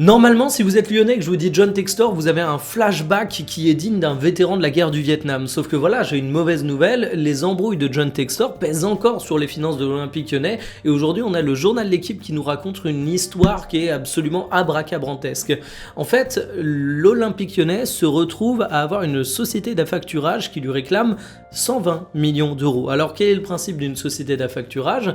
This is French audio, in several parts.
Normalement, si vous êtes lyonnais et que je vous dis John Textor, vous avez un flashback qui est digne d'un vétéran de la guerre du Vietnam. Sauf que voilà, j'ai une mauvaise nouvelle, les embrouilles de John Textor pèsent encore sur les finances de l'Olympique Lyonnais et aujourd'hui on a le journal de l'équipe qui nous raconte une histoire qui est absolument abracadabrantesque. En fait, l'Olympique Lyonnais se retrouve à avoir une société d'affacturage qui lui réclame 120 millions d'euros. Alors quel est le principe d'une société d'affacturage ?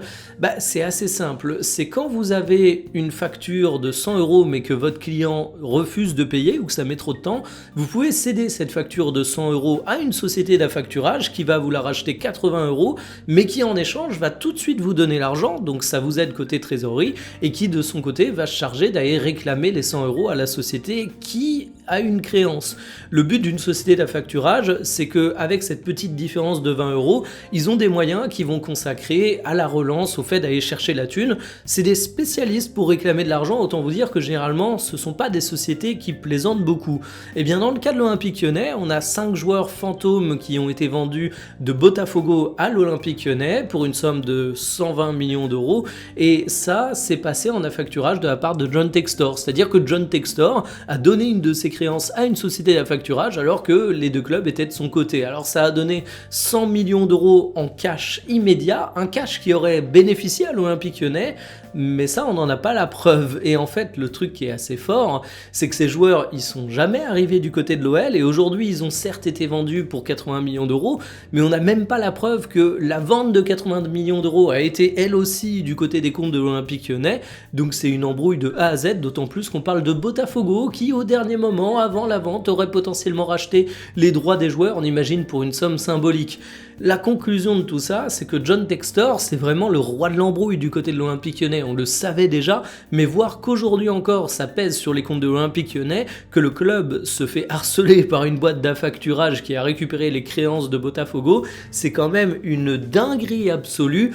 C'est assez simple, c'est quand vous avez une facture de 100 euros mais que votre client refuse de payer ou que ça met trop de temps, vous pouvez céder cette facture de 100 euros à une société d'affacturage qui va vous la racheter 80 euros, mais qui en échange va tout de suite vous donner l'argent, donc ça vous aide côté trésorerie, et qui de son côté va se charger d'aller réclamer les 100 euros à la société qui a une créance. Le but d'une société d'affacturage, c'est qu'avec cette petite différence de 20 euros, ils ont des moyens qui vont consacrer à la relance, au fait d'aller chercher la thune. C'est des spécialistes pour réclamer de l'argent, autant vous dire que généralement, ce ne sont pas des sociétés qui plaisantent beaucoup. Et bien dans le cas de l'Olympique Lyonnais, on a 5 joueurs fantômes qui ont été vendus de Botafogo à l'Olympique Lyonnais pour une somme de 120 millions d'euros, et ça, c'est passé en affacturage de la part de John Textor, c'est-à-dire que John Textor a donné une de ses créances à une société d'affacturage alors que les deux clubs étaient de son côté. Alors ça a donné 100 millions d'euros en cash immédiat, un cash qui aurait bénéficié à l'Olympique Lyonnais, mais ça on n'en a pas la preuve. Et en fait le truc qui est assez fort, c'est que ces joueurs ils sont jamais arrivés du côté de l'OL et aujourd'hui ils ont certes été vendus pour 80 millions d'euros, mais on n'a même pas la preuve que la vente de 80 millions d'euros a été elle aussi du côté des comptes de l'Olympique Lyonnais. Donc c'est une embrouille de A à Z, d'autant plus qu'on parle de Botafogo qui au dernier moment, avant la vente, aurait potentiellement racheté les droits des joueurs, on imagine pour une somme symbolique. La conclusion de tout ça, c'est que John Textor, c'est vraiment le roi de l'embrouille du côté de l'Olympique Lyonnais. On le savait déjà, mais voir qu'aujourd'hui encore ça pèse sur les comptes de l'Olympique Lyonnais, que le club se fait harceler par une boîte d'affacturage qui a récupéré les créances de Botafogo, c'est quand même une dinguerie absolue.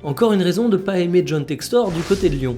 Encore une raison de ne pas aimer John Textor du côté de Lyon.